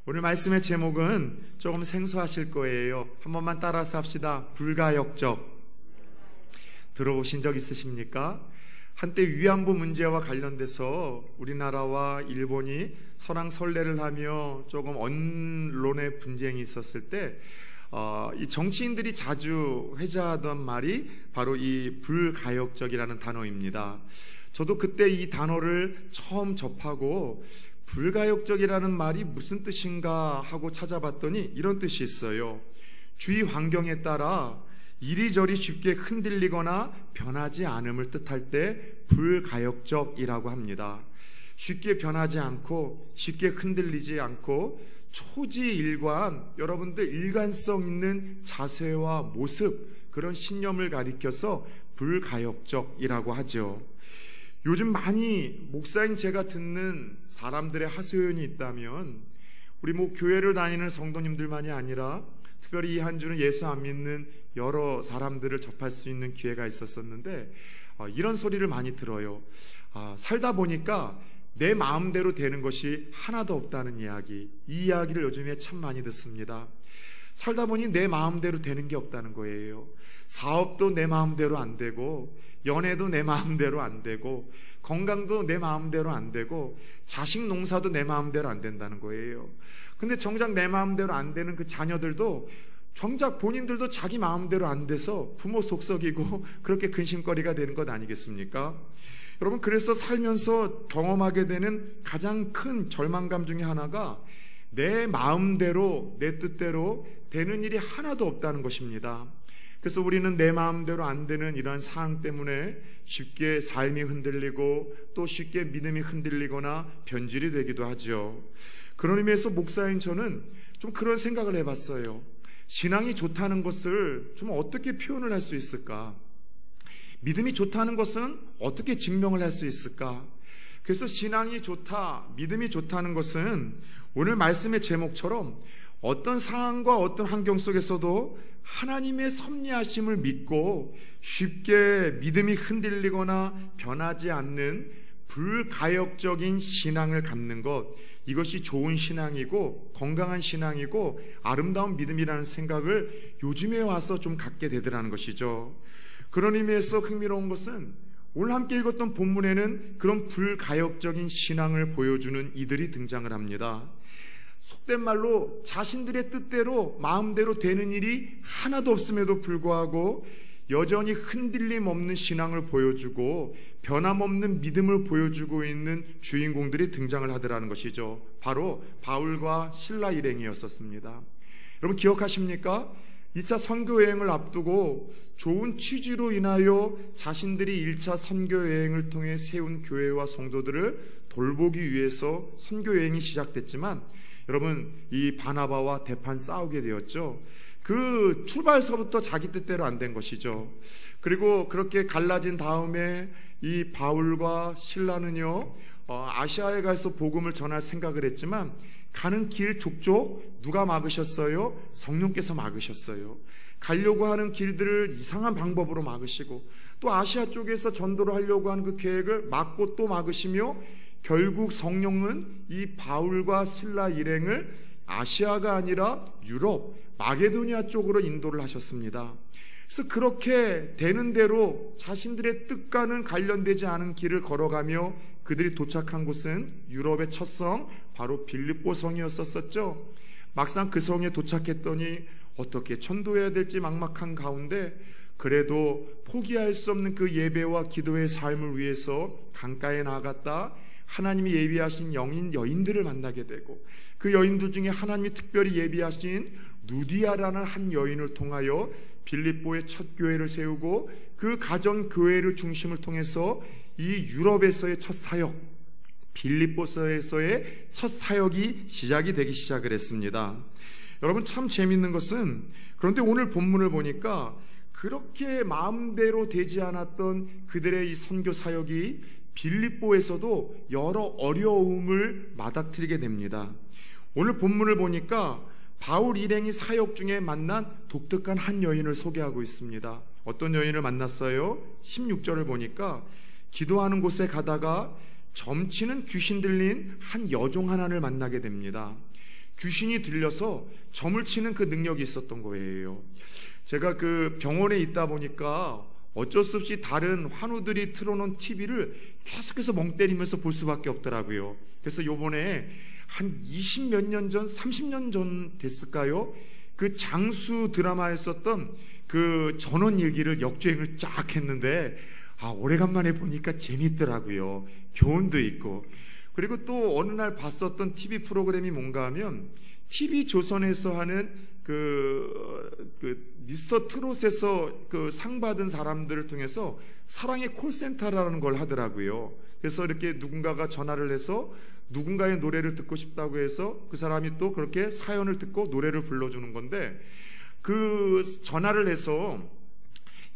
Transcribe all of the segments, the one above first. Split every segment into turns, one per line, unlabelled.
오늘 말씀의 제목은 조금 생소하실 거예요. 한 번만 따라서 합시다. 불가역적. 들어보신 적 있으십니까? 한때 위안부 문제와 관련돼서 우리나라와 일본이 설왕설래를 하며 조금 언론의 분쟁이 있었을 때 이 정치인들이 자주 회자하던 말이 바로 이 불가역적이라는 단어입니다. 저도 그때 이 단어를 처음 접하고 불가역적이라는 말이 무슨 뜻인가 하고 찾아봤더니 이런 뜻이 있어요. 주위 환경에 따라 이리저리 쉽게 흔들리거나 변하지 않음을 뜻할 때 불가역적이라고 합니다. 쉽게 변하지 않고 쉽게 흔들리지 않고 초지일관, 여러분들 일관성 있는 자세와 모습, 그런 신념을 가리켜서 불가역적이라고 하죠. 요즘 많이 목사인 제가 듣는 사람들의 하소연이 있다면 우리 교회를 다니는 성도님들만이 아니라 특별히 이 한 주는 예수 안 믿는 여러 사람들을 접할 수 있는 기회가 있었었는데 이런 소리를 많이 들어요. 살다 보니까 내 마음대로 되는 것이 하나도 없다는 이야기. 이 이야기를 요즘에 참 많이 듣습니다. 살다 보니 내 마음대로 되는 게 없다는 거예요. 사업도 내 마음대로 안 되고, 연애도 내 마음대로 안 되고, 건강도 내 마음대로 안 되고, 자식 농사도 내 마음대로 안 된다는 거예요. 근데 정작 내 마음대로 안 되는 그 자녀들도 정작 본인들도 자기 마음대로 안 돼서 부모 속썩이고 그렇게 근심거리가 되는 것 아니겠습니까? 여러분, 그래서 살면서 경험하게 되는 가장 큰 절망감 중에 하나가 내 마음대로, 내 뜻대로 되는 일이 하나도 없다는 것입니다. 그래서 우리는 내 마음대로 안 되는 이러한 상황 때문에 쉽게 삶이 흔들리고 또 쉽게 믿음이 흔들리거나 변질이 되기도 하죠. 그런 의미에서 목사인 저는 좀 그런 생각을 해봤어요. 신앙이 좋다는 것을 좀 어떻게 표현을 할 수 있을까? 믿음이 좋다는 것은 어떻게 증명을 할 수 있을까? 그래서 신앙이 좋다, 믿음이 좋다는 것은 오늘 말씀의 제목처럼 어떤 상황과 어떤 환경 속에서도 하나님의 섭리하심을 믿고 쉽게 믿음이 흔들리거나 변하지 않는 불가역적인 신앙을 갖는 것, 이것이 좋은 신앙이고 건강한 신앙이고 아름다운 믿음이라는 생각을 요즘에 와서 좀 갖게 되더라는 것이죠. 그런 의미에서 흥미로운 것은 오늘 함께 읽었던 본문에는 그런 불가역적인 신앙을 보여주는 이들이 등장을 합니다. 속된 말로 자신들의 뜻대로 마음대로 되는 일이 하나도 없음에도 불구하고 여전히 흔들림 없는 신앙을 보여주고 변함없는 믿음을 보여주고 있는 주인공들이 등장을 하더라는 것이죠. 바로 바울과 실라 일행이었었습니다. 여러분 기억하십니까? 2차 선교여행을 앞두고 좋은 취지로 인하여 자신들이 1차 선교여행을 통해 세운 교회와 성도들을 돌보기 위해서 선교여행이 시작됐지만 여러분, 이 바나바와 대판 싸우게 되었죠. 그 출발서부터 자기 뜻대로 안 된 것이죠. 그리고 그렇게 갈라진 다음에 이 바울과 실라는요, 아시아에 가서 복음을 전할 생각을 했지만 가는 길 족족 누가 막으셨어요? 성령께서 막으셨어요. 가려고 하는 길들을 이상한 방법으로 막으시고 또 아시아 쪽에서 전도를 하려고 하는 그 계획을 막고 또 막으시며 결국 성령은 이 바울과 실라 일행을 아시아가 아니라 유럽, 마게도니아 쪽으로 인도를 하셨습니다. 그래서 그렇게 되는 대로 자신들의 뜻과는 관련되지 않은 길을 걸어가며 그들이 도착한 곳은 유럽의 첫 성, 바로 빌립보 성이었었죠. 막상 그 성에 도착했더니 어떻게 전도해야 될지 막막한 가운데 그래도 포기할 수 없는 그 예배와 기도의 삶을 위해서 강가에 나아갔다 하나님이 예비하신 여인들을 만나게 되고 그 여인들 중에 하나님이 특별히 예비하신 누디아라는 한 여인을 통하여 빌립보의 첫 교회를 세우고 그 가정 교회를 중심을 통해서 이 유럽에서의 첫 사역, 빌립보서에서의 첫 사역이 시작이 되기 시작을 했습니다. 여러분 참 재밌는 것은 그런데 오늘 본문을 보니까 그렇게 마음대로 되지 않았던 그들의 이 선교 사역이 빌립보에서도 여러 어려움을 맞닥뜨리게 됩니다. 오늘 본문을 보니까 바울 일행이 사역 중에 만난 독특한 한 여인을 소개하고 있습니다. 어떤 여인을 만났어요? 16절을 보니까 기도하는 곳에 가다가 점치는 귀신 들린 한 여종 하나를 만나게 됩니다. 귀신이 들려서 점을 치는 그 능력이 있었던 거예요. 제가 그 병원에 있다 보니까 어쩔 수 없이 다른 환우들이 틀어놓은 TV를 계속해서 멍 때리면서 볼 수밖에 없더라고요. 그래서 요번에 한 20몇 년 전, 30년 전 됐을까요? 그 장수 드라마에 썼던 그 전원일기를 역주행을 쫙 했는데 오래간만에 보니까 재밌더라고요. 교훈도 있고. 그리고 또 어느 날 봤었던 TV 프로그램이 뭔가 하면 TV조선에서 하는 그 미스터 트롯에서 그 상 받은 사람들을 통해서 사랑의 콜센터라는 걸 하더라고요. 그래서 이렇게 누군가가 전화를 해서 누군가의 노래를 듣고 싶다고 해서 그 사람이 또 그렇게 사연을 듣고 노래를 불러주는 건데, 그 전화를 해서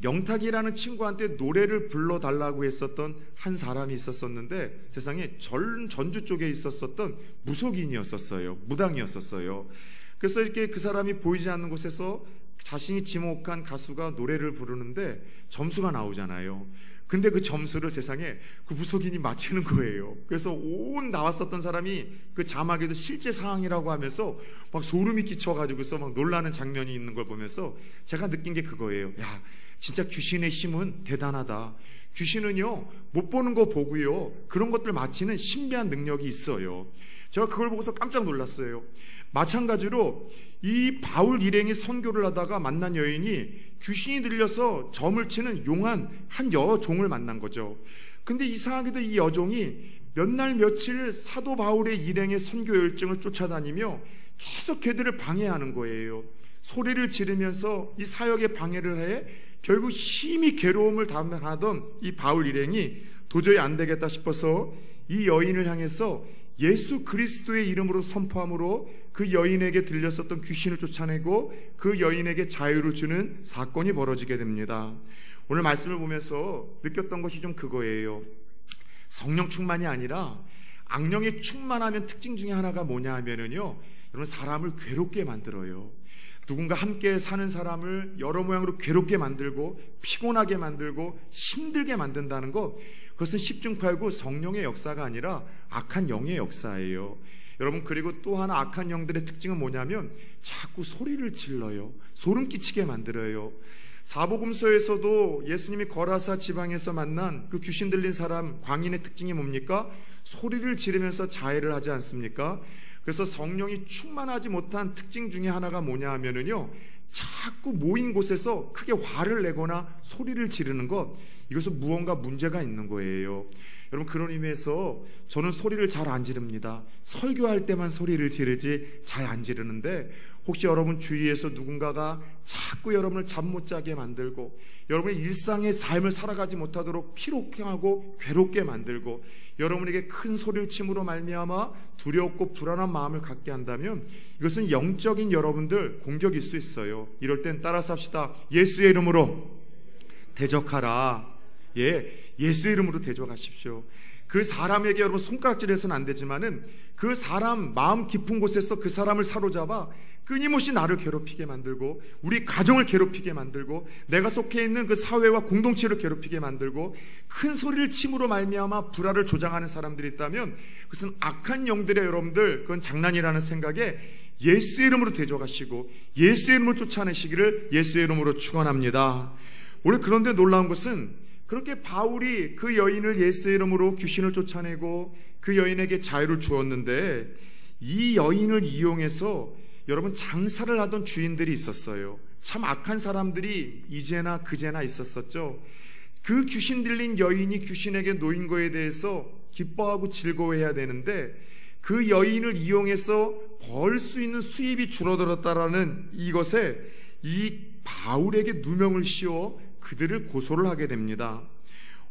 영탁이라는 친구한테 노래를 불러달라고 했었던 한 사람이 있었었는데, 세상에 전주 쪽에 있었었던 무속인이었었어요. 무당이었었어요. 그래서 이렇게 그 사람이 보이지 않는 곳에서 자신이 지목한 가수가 노래를 부르는데 점수가 나오잖아요. 근데 그 점수를 세상에 그 무속인이 맞히는 거예요. 그래서 온 나왔었던 사람이 그 자막에도 실제 상황이라고 하면서 막 소름이 끼쳐가지고서 막 놀라는 장면이 있는 걸 보면서 제가 느낀 게 그거예요. 야, 진짜 귀신의 힘은 대단하다. 귀신은요, 못 보는 거 보고요, 그런 것들 맞히는 신비한 능력이 있어요. 제가 그걸 보고서 깜짝 놀랐어요. 마찬가지로 이 바울 일행이 선교를 하다가 만난 여인이 귀신이 들려서 점을 치는 용한 한 여종을 만난 거죠. 근데 이상하게도 이 여종이 몇 날 며칠 사도 바울의 일행의 선교 열정을 쫓아다니며 계속 걔들을 방해하는 거예요. 소리를 지르면서 이 사역에 방해를 해 결국 심히 괴로움을 당하던 이 바울 일행이 도저히 안 되겠다 싶어서 이 여인을 향해서 예수 그리스도의 이름으로 선포함으로 그 여인에게 들렸었던 귀신을 쫓아내고 그 여인에게 자유를 주는 사건이 벌어지게 됩니다. 오늘 말씀을 보면서 느꼈던 것이 좀 그거예요. 성령 충만이 아니라 악령의 충만하면 특징 중에 하나가 뭐냐 하면은요, 여러분, 사람을 괴롭게 만들어요. 누군가 함께 사는 사람을 여러 모양으로 괴롭게 만들고 피곤하게 만들고 힘들게 만든다는 것, 그것은 십중팔구 성령의 역사가 아니라 악한 영의 역사예요. 여러분, 그리고 또 하나 악한 영들의 특징은 뭐냐면 자꾸 소리를 질러요. 소름 끼치게 만들어요. 사복음서에서도 예수님이 거라사 지방에서 만난 그 귀신 들린 사람 광인의 특징이 뭡니까? 소리를 지르면서 자해를 하지 않습니까? 그래서 성령이 충만하지 못한 특징 중에 하나가 뭐냐 하면은요, 자꾸 모인 곳에서 크게 화를 내거나 소리를 지르는 것, 이것은 무언가 문제가 있는 거예요. 여러분, 그런 의미에서 저는 소리를 잘 안 지릅니다. 설교할 때만 소리를 지르지 잘 안 지르는데, 혹시 여러분 주위에서 누군가가 자꾸 여러분을 잠 못 자게 만들고 여러분의 일상의 삶을 살아가지 못하도록 피로하고 괴롭게 만들고 여러분에게 큰 소리를 침으로 말미암아 두렵고 불안한 마음을 갖게 한다면 이것은 영적인 여러분들 공격일 수 있어요. 이럴 땐 따라서 합시다. 예수의 이름으로 대적하라. 예수의 이름으로 대적하십시오. 그 사람에게 여러분 손가락질해서는 안 되지만은 그 사람 마음 깊은 곳에서 그 사람을 사로잡아 끊임없이 나를 괴롭히게 만들고 우리 가정을 괴롭히게 만들고 내가 속해 있는 그 사회와 공동체를 괴롭히게 만들고 큰 소리를 침으로 말미암아 불화를 조장하는 사람들이 있다면 그것은 악한 영들의 여러분들, 그건 장난이라는 생각에 예수의 이름으로 대적하시고 예수의 이름으로 쫓아내시기를 예수의 이름으로 축원합니다. 오늘 그런데 놀라운 것은 그렇게 바울이 그 여인을 예수의 이름으로 귀신을 쫓아내고 그 여인에게 자유를 주었는데 이 여인을 이용해서 여러분 장사를 하던 주인들이 있었어요. 참 악한 사람들이 이제나 그제나 있었었죠. 그 귀신 들린 여인이 귀신에게 놓인 거에 대해서 기뻐하고 즐거워해야 되는데 그 여인을 이용해서 벌 수 있는 수입이 줄어들었다라는 이것에 이 바울에게 누명을 씌워 그들을 고소를 하게 됩니다.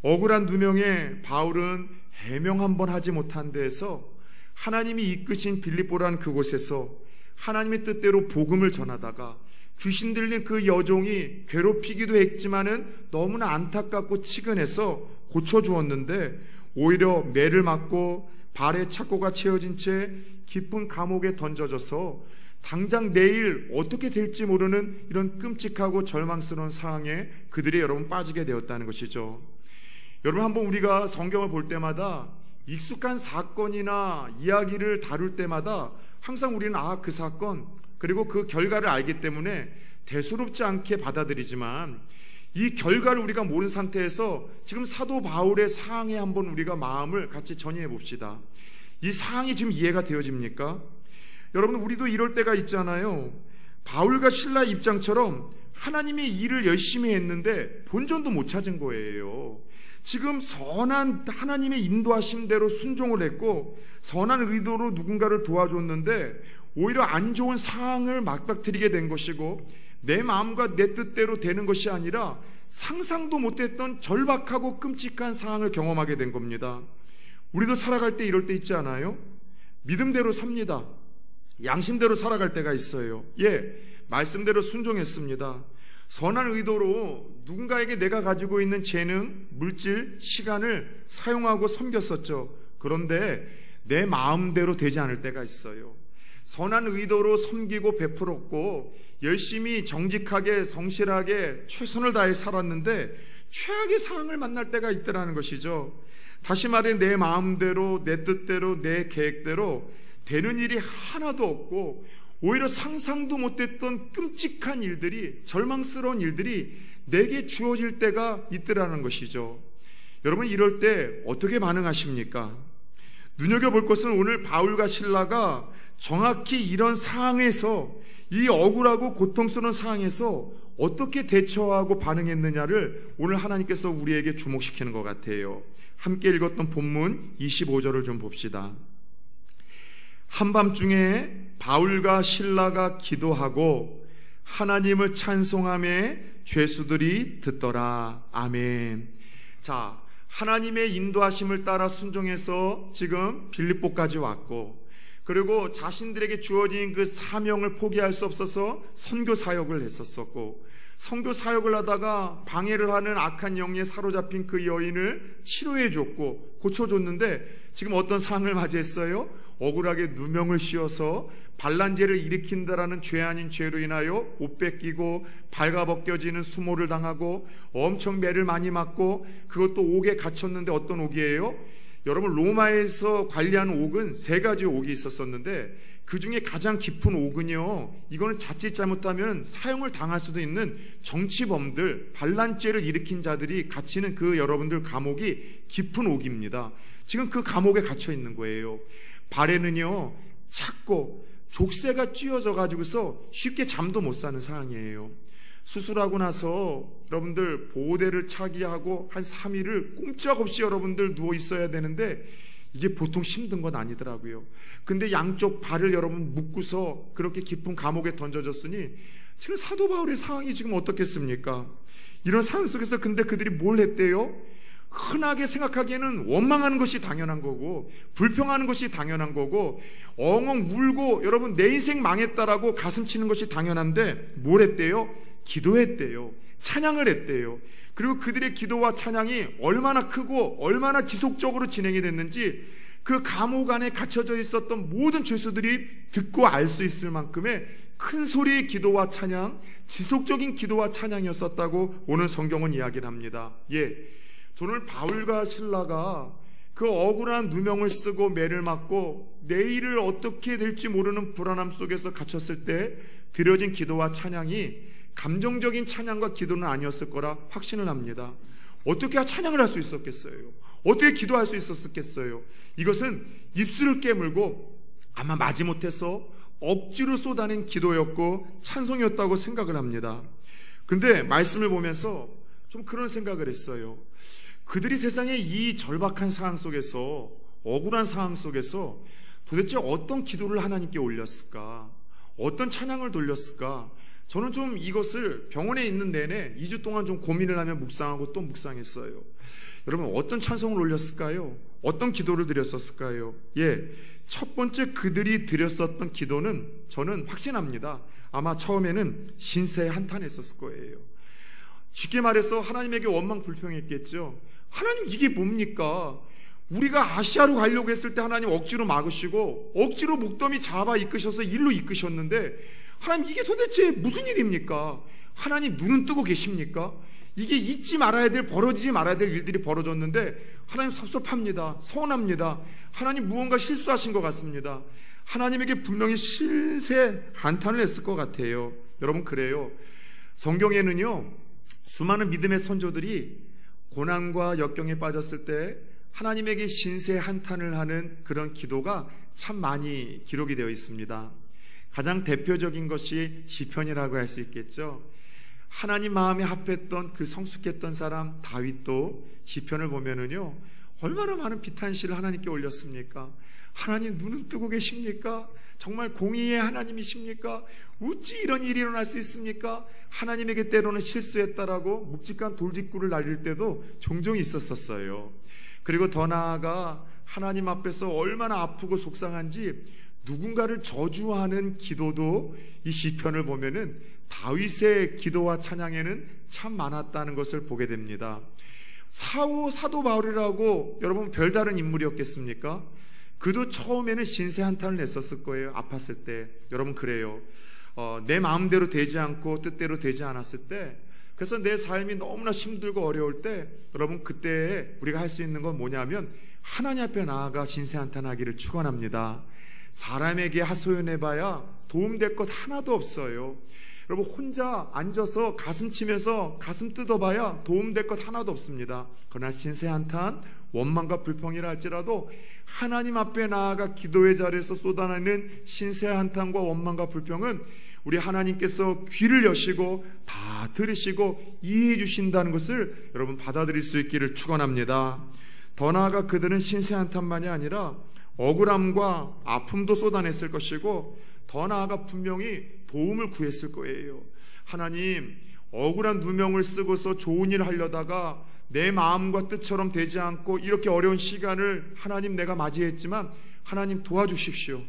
억울한 누명에 바울은 해명 한번 하지 못한 데에서 하나님이 이끄신 빌립보라는 그곳에서 하나님의 뜻대로 복음을 전하다가 귀신 들린 그 여종이 괴롭히기도 했지만은 너무나 안타깝고 치근해서 고쳐주었는데 오히려 매를 맞고 발에 착고가 채워진 채 깊은 감옥에 던져져서 당장 내일 어떻게 될지 모르는 이런 끔찍하고 절망스러운 상황에 그들이 여러분 빠지게 되었다는 것이죠. 여러분, 한번 우리가 성경을 볼 때마다 익숙한 사건이나 이야기를 다룰 때마다 항상 우리는 그 사건 그리고 그 결과를 알기 때문에 대수롭지 않게 받아들이지만 이 결과를 우리가 모르는 상태에서 지금 사도 바울의 사항에 한번 우리가 마음을 같이 전이해 봅시다. 이 사항이 지금 이해가 되어집니까? 여러분, 우리도 이럴 때가 있잖아요. 바울과 실라 입장처럼 하나님의 일을 열심히 했는데 본전도 못 찾은 거예요. 지금 선한 하나님의 인도하심대로 순종을 했고 선한 의도로 누군가를 도와줬는데 오히려 안 좋은 상황을 맞닥뜨리게 된 것이고 내 마음과 내 뜻대로 되는 것이 아니라 상상도 못했던 절박하고 끔찍한 상황을 경험하게 된 겁니다. 우리도 살아갈 때 이럴 때 있지 않아요? 믿음대로 삽니다. 양심대로 살아갈 때가 있어요. 말씀대로 순종했습니다. 선한 의도로 누군가에게 내가 가지고 있는 재능, 물질, 시간을 사용하고 섬겼었죠. 그런데 내 마음대로 되지 않을 때가 있어요. 선한 의도로 섬기고 베풀었고 열심히 정직하게 성실하게 최선을 다해 살았는데 최악의 상황을 만날 때가 있더라는 것이죠. 다시 말해 내 마음대로 내 뜻대로 내 계획대로 되는 일이 하나도 없고 오히려 상상도 못했던 끔찍한 일들이 절망스러운 일들이 내게 주어질 때가 있더라는 것이죠. 여러분, 이럴 때 어떻게 반응하십니까? 눈여겨볼 것은 오늘 바울과 실라가 정확히 이런 상황에서 이 억울하고 고통스러운 상황에서 어떻게 대처하고 반응했느냐를 오늘 하나님께서 우리에게 주목시키는 것 같아요. 함께 읽었던 본문 25절을 좀 봅시다. 한밤중에 바울과 실라가 기도하고 하나님을 찬송하며 죄수들이 듣더라. 아멘. 자, 하나님의 인도하심을 따라 순종해서 지금 빌립보까지 왔고 그리고 자신들에게 주어진 그 사명을 포기할 수 없어서 선교 사역을 했었었고 선교 사역을 하다가 방해를 하는 악한 영에 사로잡힌 그 여인을 치료해 줬고 고쳐줬는데 지금 어떤 상황을 맞이했어요? 억울하게 누명을 씌워서 반란죄를 일으킨다라는 죄 아닌 죄로 인하여 옷 뺏기고 발가벗겨지는 수모를 당하고 엄청 매를 많이 맞고 그것도 옥에 갇혔는데 어떤 옥이에요? 여러분, 로마에서 관리하는 옥은 3가지 옥이 있었었는데 그 중에 가장 깊은 옥은요, 이거는 자칫 잘못하면 사형을 당할 수도 있는 정치범들, 반란죄를 일으킨 자들이 갇히는 그 여러분들 감옥이 깊은 옥입니다. 지금 그 감옥에 갇혀 있는 거예요. 발에는요 찼고 족쇄가 찧어져 가지고서 쉽게 잠도 못 자는 상황이에요. 수술하고 나서 여러분들 보호대를 차기하고 한 3일을 꼼짝없이 여러분들 누워 있어야 되는데 이게 보통 힘든 건 아니더라고요. 근데 양쪽 발을 여러분 묶고서 그렇게 깊은 감옥에 던져졌으니 지금 사도 바울의 상황이 지금 어떻겠습니까? 이런 상황 속에서 근데 그들이 뭘 했대요? 흔하게 생각하기에는 원망하는 것이 당연한 거고 불평하는 것이 당연한 거고 엉엉 울고 여러분 내 인생 망했다라고 가슴 치는 것이 당연한데 뭘 했대요? 기도했대요. 찬양을 했대요. 그리고 그들의 기도와 찬양이 얼마나 크고 얼마나 지속적으로 진행이 됐는지 그 감옥 안에 갇혀져 있었던 모든 죄수들이 듣고 알 수 있을 만큼의 큰 소리의 기도와 찬양, 지속적인 기도와 찬양이었었다고 오늘 성경은 이야기를 합니다. 오늘 바울과 실라가 그 억울한 누명을 쓰고 매를 맞고 내일을 어떻게 될지 모르는 불안함 속에서 갇혔을 때 드려진 기도와 찬양이 감정적인 찬양과 기도는 아니었을 거라 확신을 합니다. 어떻게 찬양을 할 수 있었겠어요? 어떻게 기도할 수 있었겠어요? 이것은 입술을 깨물고 아마 마지못해서 억지로 쏟아낸 기도였고 찬송이었다고 생각을 합니다. 근데 말씀을 보면서 좀 그런 생각을 했어요. 그들이 세상에 이 절박한 상황 속에서 억울한 상황 속에서 도대체 어떤 기도를 하나님께 올렸을까? 어떤 찬양을 돌렸을까? 저는 좀 이것을 병원에 있는 내내 2주 동안 좀 고민을 하며 묵상하고 또 묵상했어요. 여러분 어떤 찬송을 올렸을까요? 어떤 기도를 드렸었을까요? 첫 번째 그들이 드렸었던 기도는 저는 확신합니다. 아마 처음에는 신세에 한탄했었을 거예요. 쉽게 말해서 하나님에게 원망 불평했겠죠. 하나님 이게 뭡니까? 우리가 아시아로 가려고 했을 때 하나님 억지로 막으시고 억지로 목더미 잡아 이끄셔서 일로 이끄셨는데, 하나님 이게 도대체 무슨 일입니까? 하나님 눈은 뜨고 계십니까? 이게 잊지 말아야 될, 벌어지지 말아야 될 일들이 벌어졌는데 하나님 섭섭합니다. 서운합니다. 하나님 무언가 실수하신 것 같습니다. 하나님에게 분명히 실세 한탄을 했을 것 같아요. 여러분, 그래요. 성경에는요, 수많은 믿음의 선조들이 고난과 역경에 빠졌을 때 하나님에게 신세 한탄을 하는 그런 기도가 참 많이 기록이 되어 있습니다. 가장 대표적인 것이 시편이라고 할 수 있겠죠. 하나님 마음에 합했던 그 성숙했던 사람 다윗도 시편을 보면은요, 얼마나 많은 비탄시를 하나님께 올렸습니까? 하나님 눈은 뜨고 계십니까? 정말 공의의 하나님이십니까? 어찌 이런 일이 일어날 수 있습니까? 하나님에게 때로는 실수했다라고 묵직한 돌직구를 날릴 때도 종종 있었어요. 그리고 더 나아가 하나님 앞에서 얼마나 아프고 속상한지 누군가를 저주하는 기도도 이 시편을 보면은 다윗의 기도와 찬양에는 참 많았다는 것을 보게 됩니다. 사도 바울이라고 여러분 별다른 인물이었겠습니까? 그도 처음에는 신세 한탄을 냈었을 거예요. 아팠을 때. 여러분, 그래요. 내 마음대로 되지 않고 뜻대로 되지 않았을 때, 그래서 내 삶이 너무나 힘들고 어려울 때, 여러분, 그때 우리가 할 수 있는 건 뭐냐면 하나님 앞에 나아가 신세 한탄하기를 축원합니다. 사람에게 하소연해봐야 도움될 것 하나도 없어요. 여러분, 혼자 앉아서 가슴 치면서 가슴 뜯어봐야 도움될 것 하나도 없습니다. 그러나 신세 한탄, 원망과 불평이라 할지라도 하나님 앞에 나아가 기도의 자리에서 쏟아내는 신세 한탄과 원망과 불평은 우리 하나님께서 귀를 여시고 다 들으시고 이해해 주신다는 것을 여러분 받아들일 수 있기를 축원합니다. 더 나아가 그들은 신세 한탄만이 아니라 억울함과 아픔도 쏟아냈을 것이고, 더 나아가 분명히 도움을 구했을 거예요. 하나님, 억울한 누명을 쓰고서 좋은 일을 하려다가 내 마음과 뜻처럼 되지 않고 이렇게 어려운 시간을 하나님 내가 맞이했지만 하나님 도와주십시오.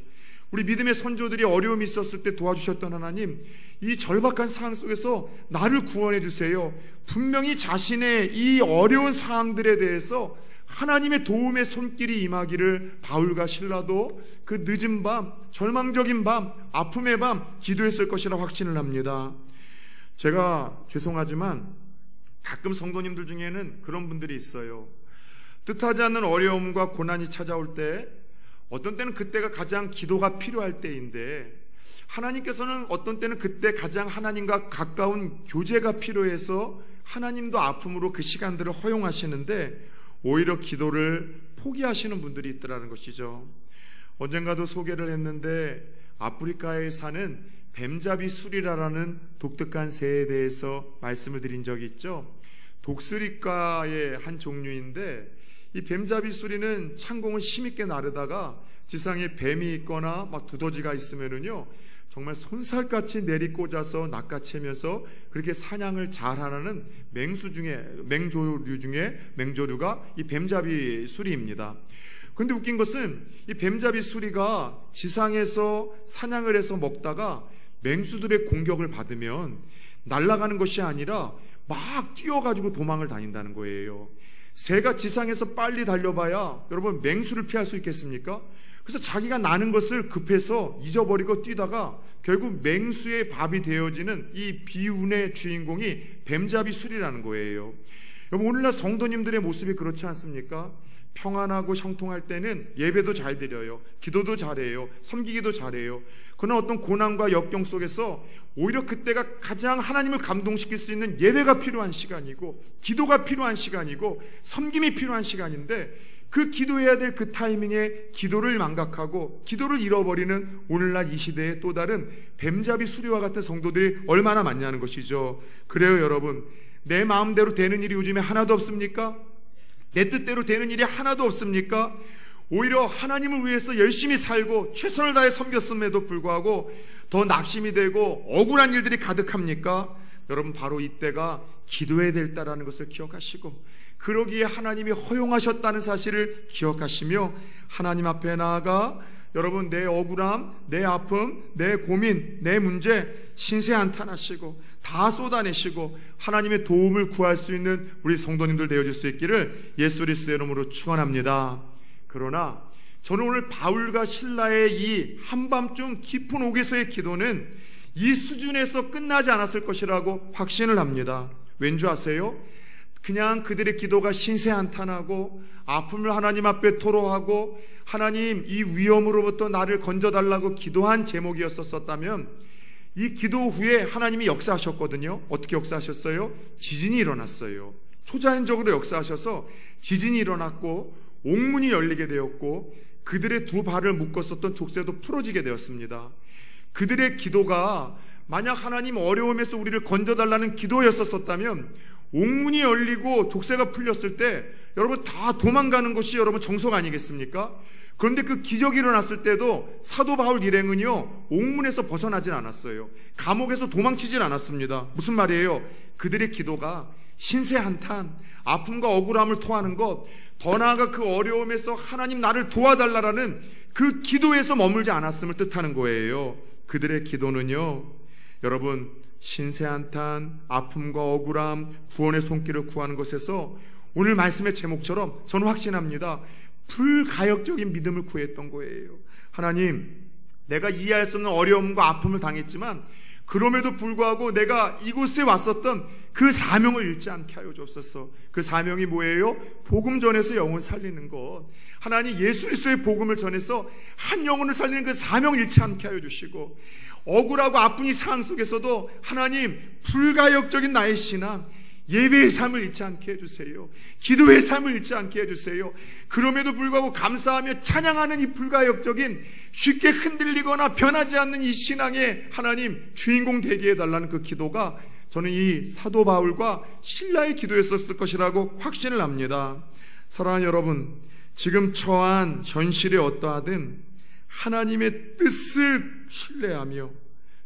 우리 믿음의 선조들이 어려움이 있었을 때 도와주셨던 하나님, 이 절박한 상황 속에서 나를 구원해 주세요. 분명히 자신의 이 어려운 상황들에 대해서 하나님의 도움의 손길이 임하기를 바울과 실라도 그 늦은 밤, 절망적인 밤, 아픔의 밤 기도했을 것이라 확신을 합니다. 제가 죄송하지만 가끔 성도님들 중에는 그런 분들이 있어요. 뜻하지 않는 어려움과 고난이 찾아올 때, 어떤 때는 그때가 가장 기도가 필요할 때인데, 하나님께서는 어떤 때는 그때 가장 하나님과 가까운 교제가 필요해서 하나님도 아픔으로 그 시간들을 허용하시는데 오히려 기도를 포기하시는 분들이 있더라는 것이죠. 언젠가도 소개를 했는데 아프리카에 사는 뱀잡이 수리라라는 독특한 새에 대해서 말씀을 드린 적이 있죠. 독수리과의 한 종류인데, 이 뱀잡이 수리는 창공을 힘있게 나르다가 지상에 뱀이 있거나 막 두더지가 있으면은요, 정말 손살같이 내리꽂아서 낚아채면서 그렇게 사냥을 잘하는 맹조류 중에 맹조류가 이 뱀잡이 수리입니다. 근데 웃긴 것은 이 뱀잡이 수리가 지상에서 사냥을 해서 먹다가 맹수들의 공격을 받으면 날아가는 것이 아니라 막 뛰어가지고 도망을 다닌다는 거예요. 새가 지상에서 빨리 달려봐야 여러분 맹수를 피할 수 있겠습니까? 그래서 자기가 나는 것을 급해서 잊어버리고 뛰다가 결국 맹수의 밥이 되어지는 이 비운의 주인공이 뱀잡이 수리라는 거예요. 여러분, 오늘날 성도님들의 모습이 그렇지 않습니까? 평안하고 형통할 때는 예배도 잘 드려요. 기도도 잘해요. 섬기기도 잘해요. 그러나 어떤 고난과 역경 속에서 오히려 그때가 가장 하나님을 감동시킬 수 있는 예배가 필요한 시간이고, 기도가 필요한 시간이고, 섬김이 필요한 시간인데, 그 기도해야 될 그 타이밍에 기도를 망각하고 기도를 잃어버리는 오늘날 이 시대의 또 다른 뱀잡이 수리와 같은 성도들이 얼마나 많냐는 것이죠. 그래요, 여러분. 내 마음대로 되는 일이 요즘에 하나도 없습니까? 내 뜻대로 되는 일이 하나도 없습니까? 오히려 하나님을 위해서 열심히 살고 최선을 다해 섬겼음에도 불구하고 더 낙심이 되고 억울한 일들이 가득합니까? 여러분, 바로 이때가 기도해야 될 때라는 것을 기억하시고, 그러기에 하나님이 허용하셨다는 사실을 기억하시며 하나님 앞에 나아가 여러분, 내 억울함, 내 아픔, 내 고민, 내 문제 신세한탄하시고 다 쏟아내시고 하나님의 도움을 구할 수 있는 우리 성도님들 되어줄 수 있기를 예수 그리스도의 이름으로 축원합니다. 그러나 저는 오늘 바울과 실라의 이 한밤중 깊은 옥에서의 기도는 이 수준에서 끝나지 않았을 것이라고 확신을 합니다. 왠지 아세요? 그냥 그들의 기도가 신세한탄하고 아픔을 하나님 앞에 토로하고 하나님 이 위험으로부터 나를 건져달라고 기도한 제목이었었다면 이 기도 후에 하나님이 역사하셨거든요. 어떻게 역사하셨어요? 지진이 일어났어요. 초자연적으로 역사하셔서 지진이 일어났고 옥문이 열리게 되었고 그들의 두 발을 묶었었던 족쇄도 풀어지게 되었습니다. 그들의 기도가 만약 하나님 어려움에서 우리를 건져달라는 기도였었다면 옥문이 열리고 족쇄가 풀렸을 때 여러분 다 도망가는 것이 여러분 정석 아니겠습니까? 그런데 그 기적이 일어났을 때도 사도 바울 일행은요 옥문에서 벗어나진 않았어요. 감옥에서 도망치진 않았습니다. 무슨 말이에요? 그들의 기도가 신세한탄, 아픔과 억울함을 토하는 것, 더 나아가 그 어려움에서 하나님 나를 도와달라라는 그 기도에서 머물지 않았음을 뜻하는 거예요. 그들의 기도는요 여러분 신세한탄, 아픔과 억울함, 구원의 손길을 구하는 것에서 오늘 말씀의 제목처럼 저는 확신합니다. 불가역적인 믿음을 구했던 거예요. 하나님, 내가 이해할 수 없는 어려움과 아픔을 당했지만 그럼에도 불구하고 내가 이곳에 왔었던 그 사명을 잃지 않게 하여 주옵소서. 그 사명이 뭐예요? 복음 전해서 영혼 살리는 것. 하나님 예수 그리스도의 복음을 전해서 한 영혼을 살리는 그 사명을 잃지 않게 하여 주시고 억울하고 아픈 이 상황 속에서도 하나님 불가역적인 나의 신앙, 예배의 삶을 잃지 않게 해주세요. 기도의 삶을 잃지 않게 해주세요. 그럼에도 불구하고 감사하며 찬양하는 이 불가역적인 쉽게 흔들리거나 변하지 않는 이 신앙의 하나님 주인공 되게 해달라는 그 기도가 저는 이 사도 바울과 실라의 기도였었을 것이라고 확신을 합니다. 사랑하는 여러분, 지금 처한 현실에 어떠하든 하나님의 뜻을 신뢰하며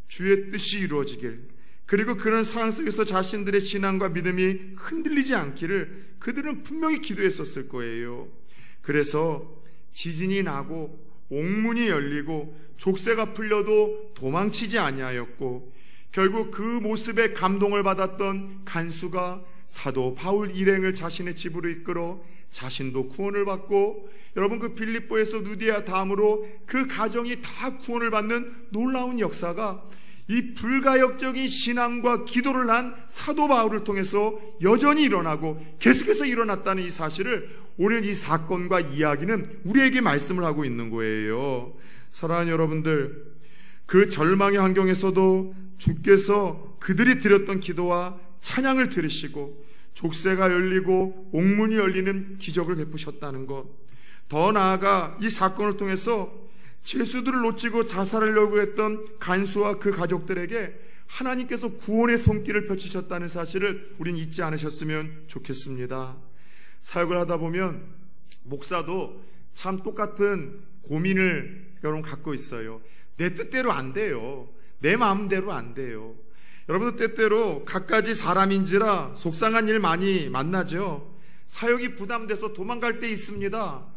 주의 뜻이 이루어지길, 그리고 그런 상황 속에서 자신들의 신앙과 믿음이 흔들리지 않기를 그들은 분명히 기도했었을 거예요. 그래서 지진이 나고 옥문이 열리고 족쇄가 풀려도 도망치지 아니하였고 결국 그 모습에 감동을 받았던 간수가 사도 바울 일행을 자신의 집으로 이끌어 자신도 구원을 받고 여러분 그 빌립보에서 누디아 다음으로 그 가정이 다 구원을 받는 놀라운 역사가 이 불가역적인 신앙과 기도를 한 사도 바울을 통해서 여전히 일어나고 계속해서 일어났다는 이 사실을 오늘 이 사건과 이야기는 우리에게 말씀을 하고 있는 거예요. 사랑하는 여러분들, 그 절망의 환경에서도 주께서 그들이 드렸던 기도와 찬양을 들으시고 족쇄가 열리고 옥문이 열리는 기적을 베푸셨다는 것, 더 나아가 이 사건을 통해서 죄수들을 놓치고 자살하려고 했던 간수와 그 가족들에게 하나님께서 구원의 손길을 펼치셨다는 사실을 우린 잊지 않으셨으면 좋겠습니다. 사역을 하다 보면 목사도 참 똑같은 고민을 여러분 갖고 있어요. 내 뜻대로 안 돼요. 내 마음대로 안 돼요. 여러분들 때때로 갖가지 사람인지라 속상한 일 많이 만나죠. 사역이 부담돼서 도망갈 때 있습니다.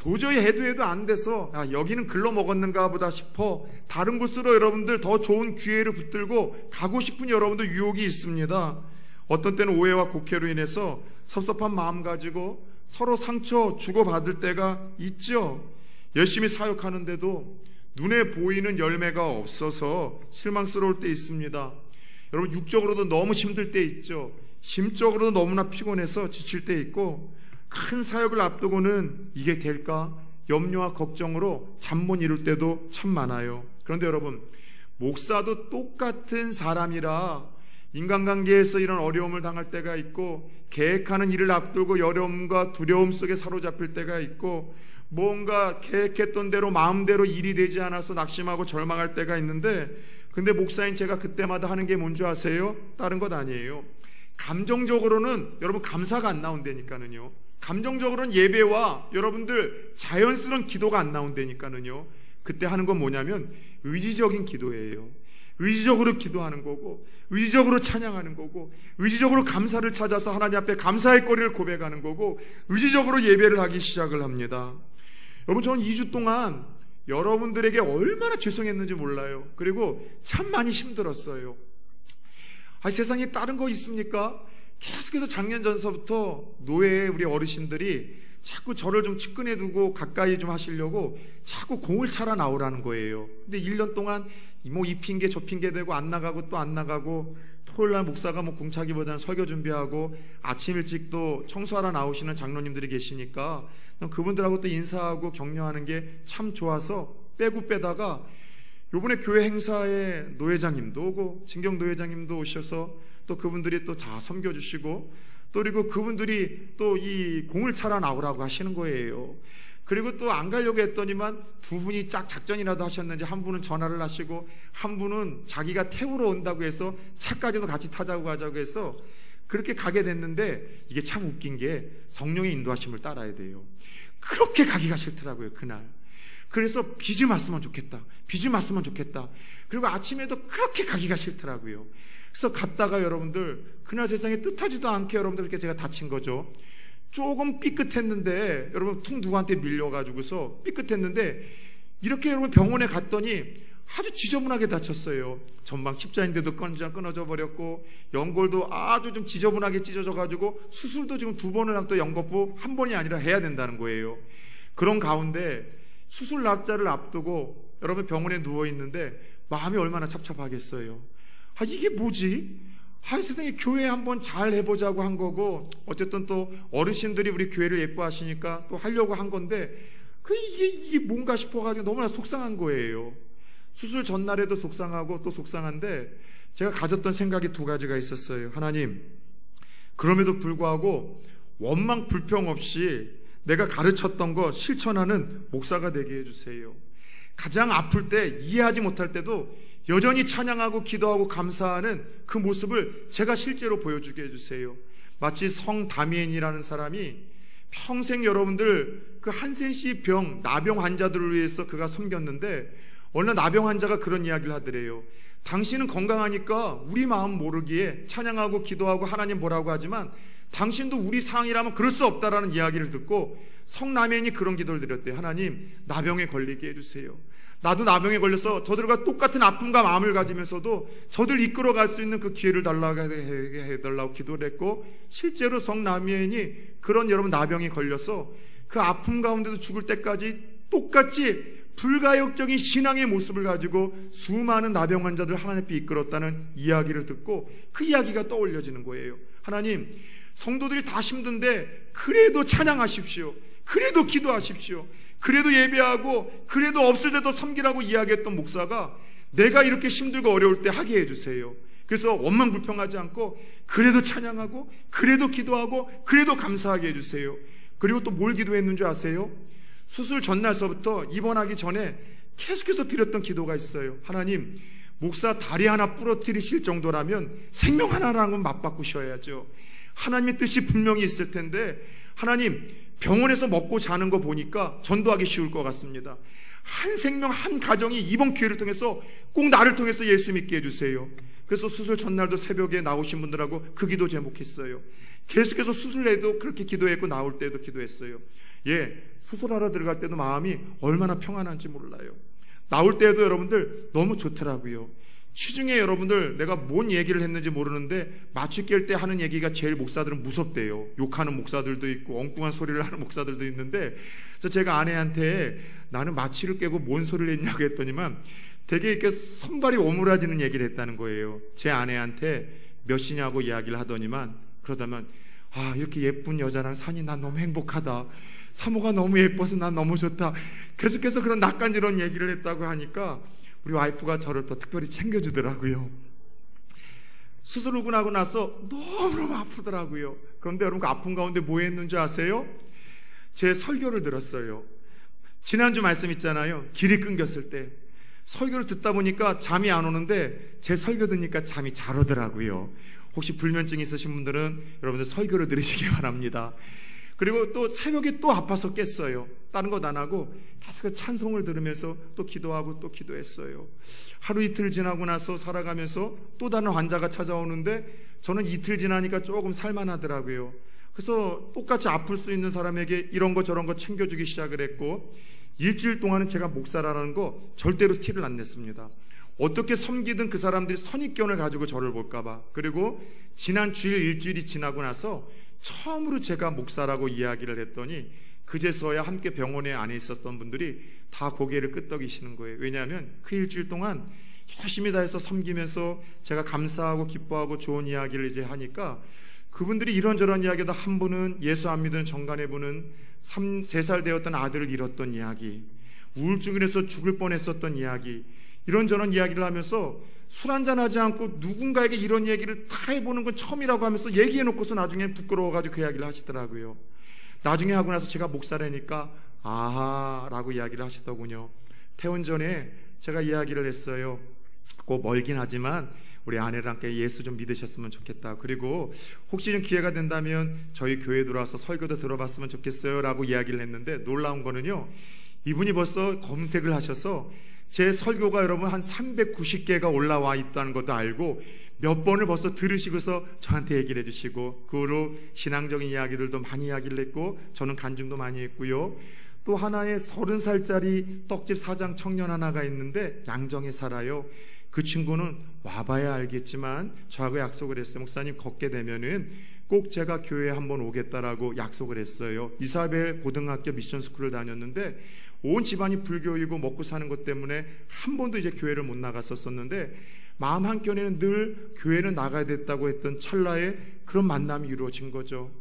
도저히 해도 안 돼서 여기는 글러 먹었는가 보다 싶어 다른 곳으로 여러분들 더 좋은 기회를 붙들고 가고 싶은 여러분들 유혹이 있습니다. 어떤 때는 오해와 곡해로 인해서 섭섭한 마음 가지고 서로 상처 주고받을 때가 있죠. 열심히 사역하는데도 눈에 보이는 열매가 없어서 실망스러울 때 있습니다. 여러분 육적으로도 너무 힘들 때 있죠. 심적으로도 너무나 피곤해서 지칠 때 있고 큰 사역을 앞두고는 이게 될까? 염려와 걱정으로 잠 못 이룰 때도 참 많아요. 그런데 여러분, 목사도 똑같은 사람이라 인간관계에서 이런 어려움을 당할 때가 있고 계획하는 일을 앞두고 어려움과 두려움 속에 사로잡힐 때가 있고 뭔가 계획했던 대로 마음대로 일이 되지 않아서 낙심하고 절망할 때가 있는데 근데 목사인 제가 그때마다 하는 게 뭔지 아세요? 다른 것 아니에요. 감정적으로는 여러분 감사가 안 나온다니까는요. 감정적으로는 예배와 여러분들 자연스러운 기도가 안 나온다니까는요. 그때 하는 건 뭐냐면 의지적인 기도예요. 의지적으로 기도하는 거고 의지적으로 찬양하는 거고 의지적으로 감사를 찾아서 하나님 앞에 감사의 거리를 고백하는 거고 의지적으로 예배를 하기 시작을 합니다. 여러분, 저는 2주 동안 여러분들에게 얼마나 죄송했는지 몰라요. 그리고 참 많이 힘들었어요. 세상에 다른 거 있습니까? 계속해서 작년 전서부터 노예의 우리 어르신들이 자꾸 저를 좀 측근해 두고 가까이 좀 하시려고 자꾸 공을 차려 나오라는 거예요. 근데 1년 동안 뭐 이 핑계 저 핑계 대고 안 나가고 또 안 나가고, 토요일날 목사가 뭐 공차기보다는 설교 준비하고 아침 일찍 또 청소하러 나오시는 장로님들이 계시니까 그분들하고 또 인사하고 격려하는 게 참 좋아서 빼고 빼다가 요번에 교회 행사에 노회장님도 오고 진경 노회장님도 오셔서 또 그분들이 또 다 섬겨주시고, 또 그리고 그분들이 또 이 공을 차려 나오라고 하시는 거예요. 그리고 또 안 가려고 했더니만 두 분이 짝 작전이라도 하셨는지 한 분은 전화를 하시고 한 분은 자기가 태우러 온다고 해서 차까지도 같이 타자고 가자고 해서 그렇게 가게 됐는데, 이게 참 웃긴 게 성령의 인도하심을 따라야 돼요. 그렇게 가기가 싫더라고요, 그날. 그래서 비 좀 왔으면 좋겠다, 비 좀 왔으면 좋겠다. 그리고 아침에도 그렇게 가기가 싫더라고요. 그래서 갔다가 여러분들 그날 세상에 뜻하지도 않게 여러분들 그렇게 제가 다친 거죠. 조금 삐끗했는데, 여러분 퉁 누구한테 밀려가지고서 삐끗했는데, 이렇게 여러분 병원에 갔더니 아주 지저분하게 다쳤어요. 전방 십자인대도 끊어져 버렸고, 연골도 아주 좀 지저분하게 찢어져가지고 수술도 지금 2번을 하고 또 연거푸 1번이 아니라 해야 된다는 거예요. 그런 가운데 수술 날짜를 앞두고 여러분 병원에 누워있는데 마음이 얼마나 찹찹하겠어요. 이게 뭐지? 세상에 교회 한번 잘 해보자고 한 거고, 어쨌든 또 어르신들이 우리 교회를 예뻐하시니까 또 하려고 한 건데, 이게 뭔가 싶어가지고 너무나 속상한 거예요. 수술 전날에도 속상하고 또 속상한데, 제가 가졌던 생각이 2가지가 있었어요. 하나님, 그럼에도 불구하고 원망 불평 없이 내가 가르쳤던 거 실천하는 목사가 되게 해주세요. 가장 아플 때, 이해하지 못할 때도 여전히 찬양하고 기도하고 감사하는 그 모습을 제가 실제로 보여주게 해주세요. 마치 성 다미엔이라는 사람이 평생 여러분들 그 한센씨 병, 나병 환자들을 위해서 그가 섬겼는데, 어느 나병 환자가 그런 이야기를 하더래요. 당신은 건강하니까 우리 마음 모르기에 찬양하고 기도하고 하나님 뭐라고 하지만 당신도 우리 상황이라면 그럴 수 없다라는 이야기를 듣고 성남연이 그런 기도를 드렸대요. 하나님, 나병에 걸리게 해주세요. 나도 나병에 걸려서 저들과 똑같은 아픔과 마음을 가지면서도 저들 이끌어갈 수 있는 그 기회를 달라고 해달라고 기도를 했고, 실제로 성남연이 그런 여러분 나병에 걸려서 그 아픔 가운데도 죽을 때까지 똑같이 불가역적인 신앙의 모습을 가지고 수많은 나병 환자들 하나님 앞에 이끌었다는 이야기를 듣고 그 이야기가 떠올려지는 거예요. 하나님, 성도들이 다 힘든데 그래도 찬양하십시오. 그래도 기도하십시오. 그래도 예배하고 그래도 없을 때도 섬기라고 이야기했던 목사가 내가 이렇게 힘들고 어려울 때 하게 해주세요. 그래서 원망불평하지 않고 그래도 찬양하고 그래도 기도하고 그래도 감사하게 해주세요. 그리고 또 뭘 기도했는 줄 아세요? 수술 전날서부터 입원하기 전에 계속해서 드렸던 기도가 있어요. 하나님, 목사 다리 하나 부러뜨리실 정도라면 생명 하나랑은 맞바꾸셔야죠. 하나님의 뜻이 분명히 있을 텐데, 하나님, 병원에서 먹고 자는 거 보니까 전도하기 쉬울 것 같습니다. 한 생명 한 가정이 이번 기회를 통해서 꼭 나를 통해서 예수 믿게 해주세요. 그래서 수술 전날도 새벽에 나오신 분들하고 그 기도 제목했어요. 계속해서 수술에도 그렇게 기도했고 나올 때도 기도했어요. 수술하러 들어갈 때도 마음이 얼마나 평안한지 몰라요. 나올 때에도 여러분들 너무 좋더라고요. 취중에 여러분들 내가 뭔 얘기를 했는지 모르는데 마취 깰 때 하는 얘기가 제일 목사들은 무섭대요. 욕하는 목사들도 있고 엉뚱한 소리를 하는 목사들도 있는데, 그래서 제가 아내한테 나는 마취를 깨고 뭔 소리를 했냐고 했더니만 되게 이렇게 손발이 오므라지는 얘기를 했다는 거예요. 제 아내한테 몇 시냐고 이야기를 하더니만 그러다만 이렇게 예쁜 여자랑 사니 난 너무 행복하다. 사모가 너무 예뻐서 난 너무 좋다. 계속해서 그런 낯간지러운 얘기를 했다고 하니까 우리 와이프가 저를 더 특별히 챙겨주더라고요. 수술 후고 나고 나서 너무너무 아프더라고요. 그런데 여러분 그 아픔 가운데 뭐 했는지 아세요? 제 설교를 들었어요. 지난주 말씀 있잖아요. 길이 끊겼을 때 설교를 듣다 보니까 잠이 안 오는데 제 설교 듣니까 잠이 잘 오더라고요. 혹시 불면증 있으신 분들은 여러분들 설교를 들으시기 바랍니다. 그리고 또 새벽에 또 아파서 깼어요. 다른 것 안 하고 계속 찬송을 들으면서 또 기도하고 또 기도했어요. 하루 이틀 지나고 나서 살아가면서 또 다른 환자가 찾아오는데 저는 이틀 지나니까 조금 살만하더라고요. 그래서 똑같이 아플 수 있는 사람에게 이런 거 저런 거 챙겨주기 시작을 했고, 일주일 동안은 제가 목사라는 거 절대로 티를 안 냈습니다. 어떻게 섬기든 그 사람들이 선입견을 가지고 저를 볼까봐. 그리고 지난 주일 일주일이 지나고 나서 처음으로 제가 목사라고 이야기를 했더니 그제서야 함께 병원에 안에 있었던 분들이 다 고개를 끄덕이시는 거예요. 왜냐하면 그 일주일 동안 열심히 다해서 섬기면서 제가 감사하고 기뻐하고 좋은 이야기를 이제 하니까 그분들이 이런저런 이야기도, 한 분은 예수 안 믿는 정간의 분은 3살 되었던 아들을 잃었던 이야기, 우울증을 해서 죽을 뻔했었던 이야기, 이런저런 이야기를 하면서 술 한잔하지 않고 누군가에게 이런 얘기를 다 해보는 건 처음이라고 하면서 얘기해놓고서 나중에 부끄러워가지고 그 이야기를 하시더라고요. 나중에 하고 나서 제가 목사라니까 아하 라고 이야기를 하시더군요. 퇴원 전에 제가 이야기를 했어요. 꼭 멀긴 하지만 우리 아내랑 함께 예수 좀 믿으셨으면 좋겠다. 그리고 혹시 좀 기회가 된다면 저희 교회에 들어와서 설교도 들어봤으면 좋겠어요 라고 이야기를 했는데, 놀라운 거는요, 이분이 벌써 검색을 하셔서 제 설교가 여러분 한 390개가 올라와 있다는 것도 알고 몇 번을 벌써 들으시고서 저한테 얘기를 해주시고, 그 후로 신앙적인 이야기들도 많이 이야기를 했고 저는 간증도 많이 했고요. 또 하나의 30살짜리 떡집 사장 청년 하나가 있는데 양정에 살아요. 그 친구는 와봐야 알겠지만 저하고 약속을 했어요. 목사님 걷게 되면은 꼭 제가 교회에 한번 오겠다라고 약속을 했어요. 이사벨 고등학교 미션스쿨을 다녔는데 온 집안이 불교이고 먹고 사는 것 때문에 한 번도 이제 교회를 못 나갔었는데 마음 한켠에는 늘 교회는 나가야 됐다고 했던 찰나에 그런 만남이 이루어진 거죠.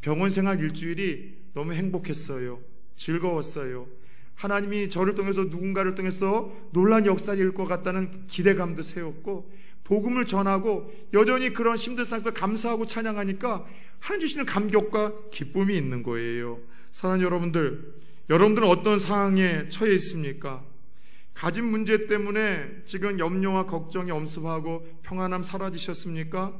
병원 생활 일주일이 너무 행복했어요. 즐거웠어요. 하나님이 저를 통해서 누군가를 통해서 놀란 역사를 이룰 것 같다는 기대감도 세웠고, 복음을 전하고 여전히 그런 힘든 상황에서 감사하고 찬양하니까 하나님 주시는 감격과 기쁨이 있는 거예요. 사랑하는 여러분들은 어떤 상황에 처해 있습니까? 가진 문제 때문에 지금 염려와 걱정이 엄습하고 평안함 사라지셨습니까?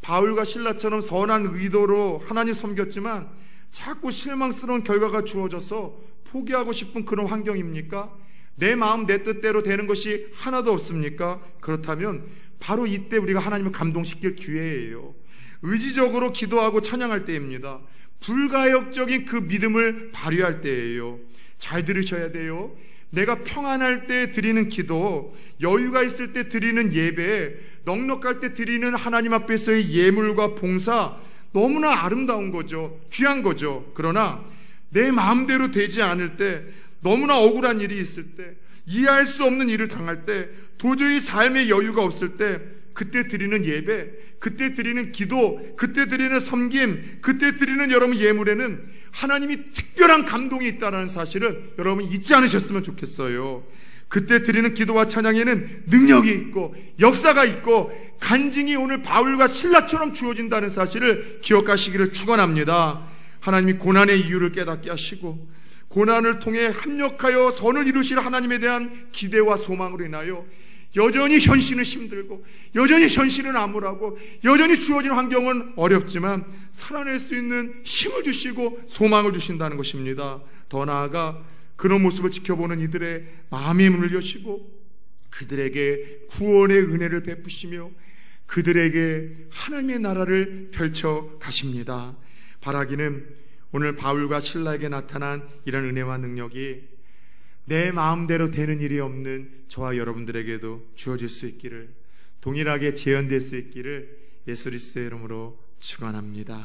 바울과 실라처럼 선한 의도로 하나님 섬겼지만 자꾸 실망스러운 결과가 주어져서 포기하고 싶은 그런 환경입니까? 내 마음 내 뜻대로 되는 것이 하나도 없습니까? 그렇다면 바로 이때 우리가 하나님을 감동시킬 기회예요. 의지적으로 기도하고 찬양할 때입니다. 불가역적인 그 믿음을 발휘할 때예요. 잘 들으셔야 돼요. 내가 평안할 때 드리는 기도, 여유가 있을 때 드리는 예배, 넉넉할 때 드리는 하나님 앞에서의 예물과 봉사, 너무나 아름다운 거죠. 귀한 거죠. 그러나 내 마음대로 되지 않을 때, 너무나 억울한 일이 있을 때, 이해할 수 없는 일을 당할 때, 도저히 삶의 여유가 없을 때, 그때 드리는 예배, 그때 드리는 기도, 그때 드리는 섬김, 그때 드리는 여러분 예물에는 하나님이 특별한 감동이 있다는 사실을 여러분 잊지 않으셨으면 좋겠어요. 그때 드리는 기도와 찬양에는 능력이 있고 역사가 있고 간증이 오늘 바울과 실라처럼 주어진다는 사실을 기억하시기를 축원합니다. 하나님이 고난의 이유를 깨닫게 하시고 고난을 통해 합력하여 선을 이루실 하나님에 대한 기대와 소망으로 인하여 여전히 현실은 힘들고 여전히 현실은 암울하고 여전히 주어진 환경은 어렵지만 살아낼 수 있는 힘을 주시고 소망을 주신다는 것입니다. 더 나아가 그런 모습을 지켜보는 이들의 마음의 문을 여시고 그들에게 구원의 은혜를 베푸시며 그들에게 하나님의 나라를 펼쳐 가십니다. 바라기는 오늘 바울과 실라에게 나타난 이런 은혜와 능력이 내 마음대로 되는 일이 없는 저와 여러분들에게도 주어질 수 있기를, 동일하게 재현될 수 있기를 예수 그리스도의 이름으로 축원합니다.